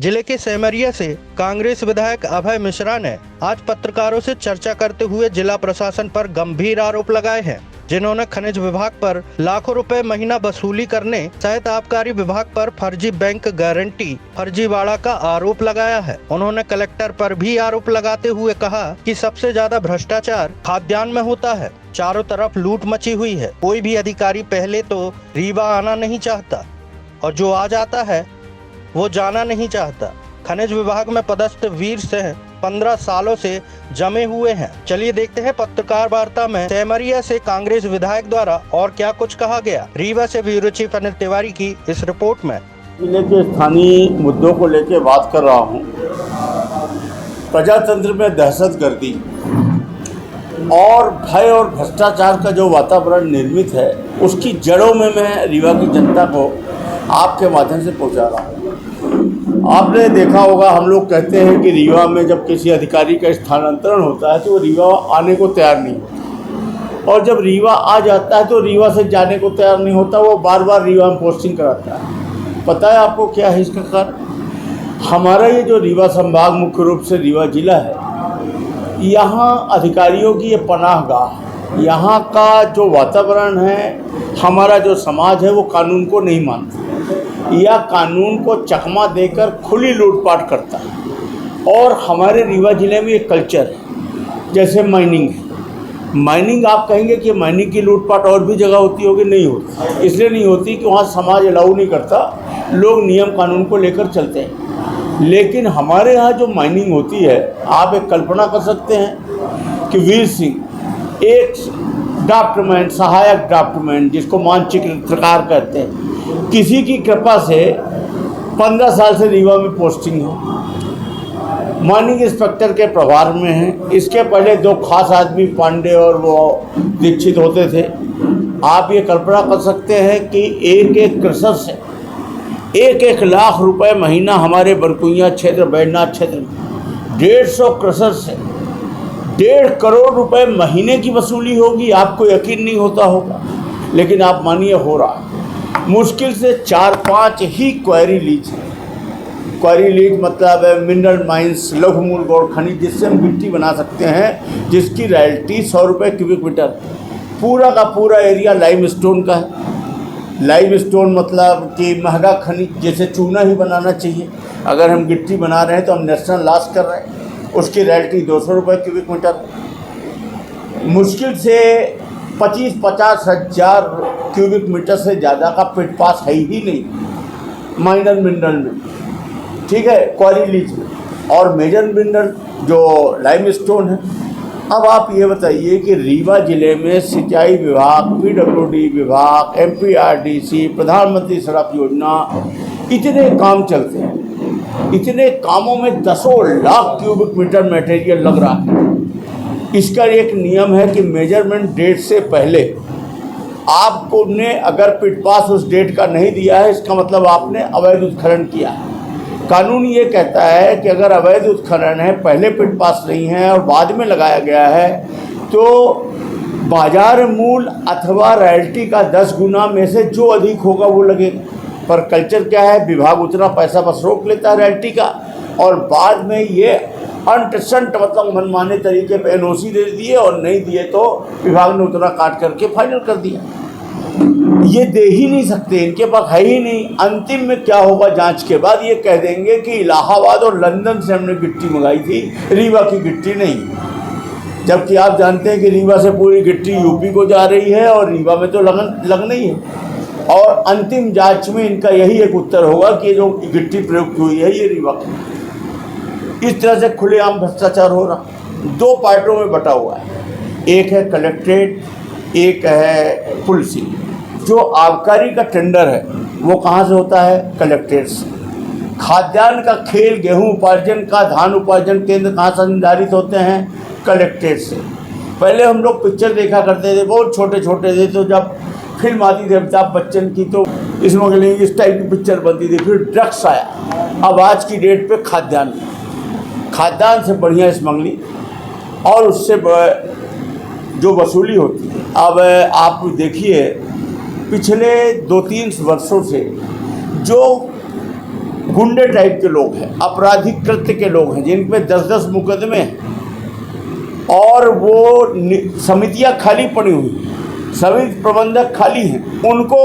जिले के सेमरिया से कांग्रेस विधायक अभय मिश्रा ने आज पत्रकारों से चर्चा करते हुए जिला प्रशासन पर गंभीर आरोप लगाए हैं, जिन्होंने खनिज विभाग पर लाखों रुपए महीना वसूली करने सहित आबकारी विभाग पर फर्जी बैंक गारंटी फर्जीवाड़ा का आरोप लगाया है। उन्होंने कलेक्टर पर भी आरोप लगाते हुए कहा कि सबसे ज्यादा भ्रष्टाचार खाद्यान्न में होता है। चारों तरफ लूट मची हुई है। कोई भी अधिकारी पहले तो रीवा आना नहीं चाहता और जो आ जाता है वो जाना नहीं चाहता। खनिज विभाग में पदस्थ वीर सिंह 15 सालों से जमे हुए हैं। चलिए देखते हैं पत्रकार वार्ता में सेमरिया से कांग्रेस विधायक द्वारा और क्या कुछ कहा गया। रीवा से ब्यूरो चीफ अनिल तिवारी की इस रिपोर्ट में। जिले के स्थानीय मुद्दों को लेकर बात कर रहा हूँ। प्रजातंत्र में दहशतगर्दी और भय और भ्रष्टाचार का जो वातावरण निर्मित है, उसकी जड़ों में मैं रीवा की जनता को आपके माध्यम से पहुँचा रहा हूँ। आपने देखा होगा, हम लोग कहते हैं कि रीवा में जब किसी अधिकारी का स्थानांतरण होता है तो वो रीवा आने को तैयार नहीं होता, और जब रीवा आ जाता है तो रीवा से जाने को तैयार नहीं होता, वो बार बार रीवा में पोस्टिंग कराता है। पता है आपको क्या है इसका कारण? हमारा ये जो रीवा संभाग मुख्य रूप से रीवा जिला है, यहाँ अधिकारियों की ये पनाहगाह, यहाँ का जो वातावरण है, हमारा जो समाज है वो कानून को नहीं मानता या कानून को चकमा देकर खुली लूटपाट करता है। और हमारे रीवा जिले में एक कल्चर है, जैसे माइनिंग है। माइनिंग आप कहेंगे कि माइनिंग की लूटपाट और भी जगह होती होगी, नहीं होती। इसलिए नहीं होती कि वहाँ समाज अलाउ नहीं करता, लोग नियम कानून को लेकर चलते हैं। लेकिन हमारे यहाँ जो माइनिंग होती है, आप एक कल्पना कर सकते हैं कि वीर सिंह एक ड्राफ्टमैन, सहायक ड्राफ्टमैन, जिसको मानचित्रकार कहते हैं, किसी की कृपा से 15 साल से रीवा में पोस्टिंग है, माइनिंग इंस्पेक्टर के प्रभार में है। इसके पहले दो खास आदमी पांडे और वो दीक्षित होते थे। आप ये कल्पना कर सकते हैं कि एक एक क्रशर से 1-1 लाख रुपए महीना हमारे बरकुइया क्षेत्र, बैजनाथ क्षेत्र में 150 क्रशर से 1.5 करोड़ रुपए महीने की वसूली होगी। आपको यकीन नहीं होता होगा, लेकिन आप मानिए हो रहा है। मुश्किल से 4-5 ही क्वेरी लीज है। क्वेरी लीज मतलब है मिनरल माइंस, लघु मूल गौड़ खनिज, जिससे हम मिट्टी बना सकते हैं, जिसकी रॉयल्टी 100 रुपये क्यूबिक मीटर। पूरा का पूरा एरिया लाइम स्टोन का है। लाइम स्टोन मतलब कि महंगा खनिज, जैसे चूना ही बनाना चाहिए। अगर हम गिट्टी बना रहे हैं तो हम नेशनल लॉस कर रहे हैं। उसकी रॉयल्टी 200 रुपये क्यूबिक मीटर। मुश्किल से 25-50 हज़ार क्यूबिक मीटर से ज़्यादा का पिट पास है ही नहीं माइनर मिनरल में, ठीक है, क्वारी लीज में। और मेजर मिनरल जो लाइम स्टोन है। अब आप ये बताइए कि रीवा जिले में सिंचाई विभाग, PWD विभाग, MPRDC, प्रधानमंत्री सड़क योजना, इतने काम चलते हैं। इतने कामों में 10 लाख क्यूबिक मीटर मटेरियल लग रहा है। इसका एक नियम है कि मेजरमेंट डेट से पहले आपको ने अगर पिट पास उस डेट का नहीं दिया है, इसका मतलब आपने अवैध उत्खनन किया है। कानून ये कहता है कि अगर अवैध उत्खनन है, पहले पिट पास नहीं है और बाद में लगाया गया है, तो बाजार मूल्य अथवा रॉयल्टी का 10 गुना में से जो अधिक होगा वो लगेगा। पर कल्चर क्या है, विभाग उतना पैसा बस रोक लेता है रॉयल्टी का, और बाद में ये अंटसंट मतलब मनमाने तरीके पे NOC दे दिए, और नहीं दिए तो विभाग ने उतना काट करके फाइनल कर दिया। ये दे ही नहीं सकते, इनके पास है ही नहीं। अंतिम में क्या होगा, जांच के बाद ये कह देंगे कि इलाहाबाद और लंदन से हमने गिट्टी मंगाई थी, रीवा की गिट्टी नहीं। जबकि आप जानते हैं कि रीवा से पूरी गिट्टी यूपी को जा रही है और रीवा में तो लगना ही है। और अंतिम जांच में इनका यही एक उत्तर होगा कि जो गिट्टी प्रयुक्त हुई है ये रीवा की। इस तरह से खुलेआम भ्रष्टाचार हो रहा। 2 पार्टों में बटा हुआ है, एक है कलेक्ट्रेट, एक है पुलिसिंग। जो आबकारी का टेंडर है वो कहाँ से होता है? कलेक्ट्रेट से। खाद्यान्न का खेल, गेहूं उपार्जन का, धान उपार्जन केंद्र कहाँ से निर्धारित होते हैं? कलेक्ट्रेट से। पहले हम लोग पिक्चर देखा करते थे, बहुत छोटे छोटे थे, तो जब फिल्म आती थी अमिताभ बच्चन की तो स्मगलिंग इस टाइप की पिक्चर बनती थी। फिर ड्रग्स आया। अब आज की डेट पे खाद्यान्न से बढ़िया स्मगलिंग और उससे जो वसूली होती है। अब आप देखिए पिछले 2-3 वर्षों से जो गुंडे टाइप के लोग हैं, आपराधिक कृत्य के लोग हैं, जिन पे 10-10 मुकदमे हैं और वो समितियां खाली पड़ी हुई, समिति प्रबंधक खाली हैं, उनको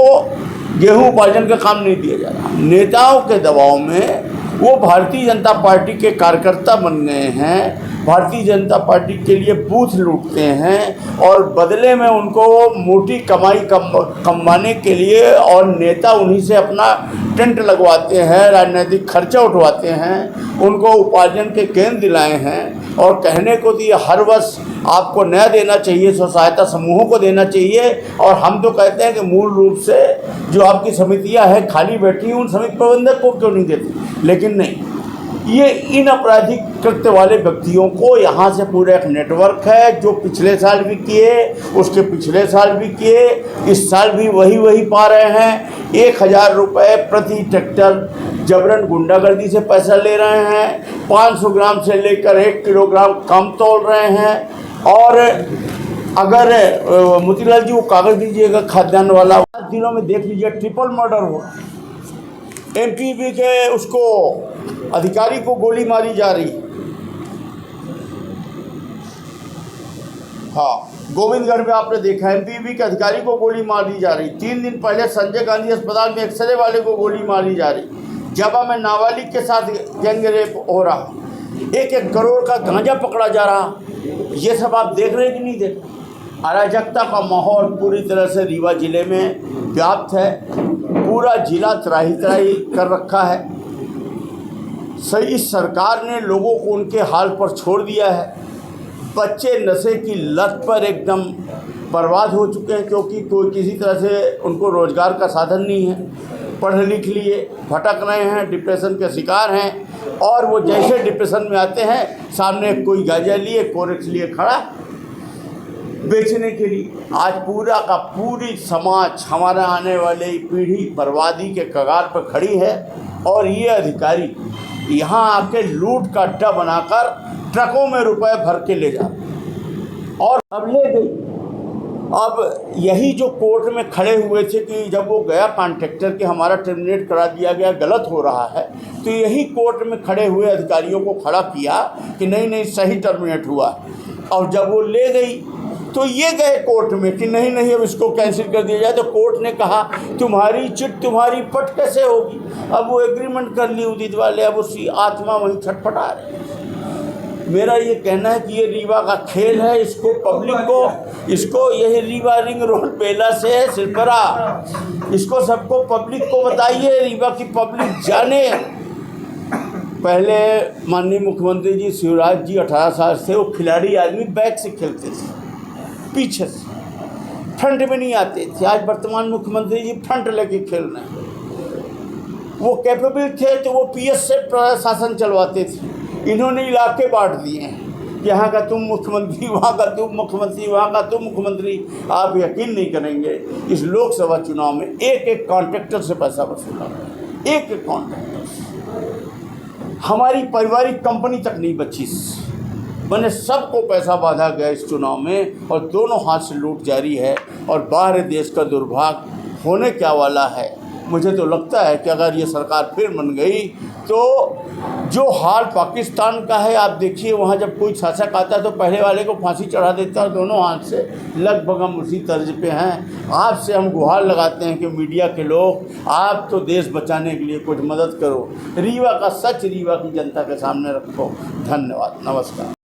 गेहूं उपार्जन का काम नहीं दिया जा रहा। नेताओं के दबाव में वो भारतीय जनता पार्टी के कार्यकर्ता बन गए हैं, भारतीय जनता पार्टी के लिए बूथ लूटते हैं और बदले में उनको मोटी कमाई कमाने के लिए और नेता उन्हीं से अपना टेंट लगवाते हैं, राजनीतिक खर्चा उठवाते हैं, उनको उपार्जन के केंद्र दिलाए हैं और कहने को दिए हर वर्ष आपको नया देना चाहिए, स्व सहायता समूहों को देना चाहिए। और हम तो कहते हैं कि मूल रूप से जो आपकी समितियां हैं खाली बैठी हैं, उन समिति प्रबंधक को क्यों नहीं देते? लेकिन नहीं, ये इन आपराधिक कृत्य वाले व्यक्तियों को यहाँ से पूरा एक नेटवर्क है, जो पिछले साल भी किए, उसके पिछले साल भी किए, इस साल भी वही पा रहे हैं। 1000 रुपये प्रति ट्रैक्टर जबरन गुंडागर्दी से पैसा ले रहे हैं, 500 ग्राम से लेकर 1 किलोग्राम कम तोल रहे हैं। और अगर मोतीलाल जी वो कागज़ दीजिएगा खाद्यान्न वाला, दिनों में देख लीजिए ट्रिपल मर्डर हुआ, एमपीबी के उसको अधिकारी को गोली मारी जा रही। हाँ, गोविंदगढ़ में आपने देखा एमपीबी के अधिकारी को गोली मारी जा रही। 3 दिन पहले संजय गांधी अस्पताल में एक्सरे वाले को गोली मारी जा रही। जबा में नाबालिग के साथ गैंग रेप हो रहा, 1-1 करोड़ का गांजा पकड़ा जा रहा। ये सब आप देख रहे हैं कि नहीं देख रहे? अराजकता का माहौल पूरी तरह से रीवा जिले में व्याप्त है, पूरा जिला त्राही कर रखा है। सही, इस सरकार ने लोगों को उनके हाल पर छोड़ दिया है। बच्चे नशे की लत पर एकदम बर्बाद हो चुके हैं, क्योंकि कोई किसी तरह से उनको रोज़गार का साधन नहीं है। पढ़ लिख लिए भटक रहे हैं, डिप्रेशन के शिकार हैं और वो जैसे डिप्रेशन में आते हैं, सामने कोई गांजा लिए, कोरेक्स लिए खड़ा बेचने के लिए। आज पूरा का पूरी समाज, हमारा आने वाली पीढ़ी बर्बादी के कगार पर खड़ी है और ये अधिकारी यहाँ आके लूट का अड्डा बनाकर ट्रकों में रुपए भर के ले जा और अब ले गई। अब यही जो कोर्ट में खड़े हुए थे कि जब वो गया कॉन्ट्रैक्टर के हमारा टर्मिनेट करा दिया गया, गलत हो रहा है, तो यही कोर्ट में खड़े हुए अधिकारियों को खड़ा किया कि नहीं सही टर्मिनेट हुआ। और जब वो ले गई तो ये गए कोर्ट में कि नहीं अब इसको कैंसिल कर दिया जाए। तो कोर्ट ने कहा तुम्हारी चिट तुम्हारी पट कैसे होगी। अब वो एग्रीमेंट कर ली उदित वाले, अब उसकी आत्मा वहीं छटपटा रहे। मेरा ये कहना है कि ये रीवा का खेल है, इसको पब्लिक को, इसको यही रीवा रिंग रोड बेला से सिलपरा, इसको सबको पब्लिक को बताइए, रीवा की पब्लिक जाने। पहले माननीय मुख्यमंत्री जी शिवराज जी 18 साल से वो खिलाड़ी आदमी बैक से खेलते थे, पीछे से, फ्रंट में नहीं आते थे। आज वर्तमान मुख्यमंत्री जी फ्रंट लेके खेल रहे हैं। वो कैपेबल थे तो वो पीएस से प्रशासन चलवाते थे। इन्होंने इलाके बांट दिए हैं, यहाँ का तुम मुख्यमंत्री, वहाँ का तुम मुख्यमंत्री, वहाँ का तुम मुख्यमंत्री। आप यकीन नहीं करेंगे, इस लोकसभा चुनाव में एक कॉन्ट्रैक्टर से पैसा वसूला, एक कॉन्ट्रैक्टर से। हमारी पारिवारिक कंपनी तक नहीं बची, मैंने सबको पैसा बांधा गया इस चुनाव में और दोनों हाथ से लूट जारी है। और बाहर देश का दुर्भाग्य होने क्या वाला है। मुझे तो लगता है कि अगर ये सरकार फिर बन गई तो जो हाल पाकिस्तान का है, आप देखिए वहाँ जब कोई शासक आता है तो पहले वाले को फांसी चढ़ा देता है दोनों हाथ से। लगभग हम उसी तर्ज पे हैं। आपसे हम गुहार लगाते हैं कि मीडिया के लोग, आप तो देश बचाने के लिए कुछ मदद करो, रीवा का सच रीवा की जनता के सामने रखो। धन्यवाद, नमस्कार।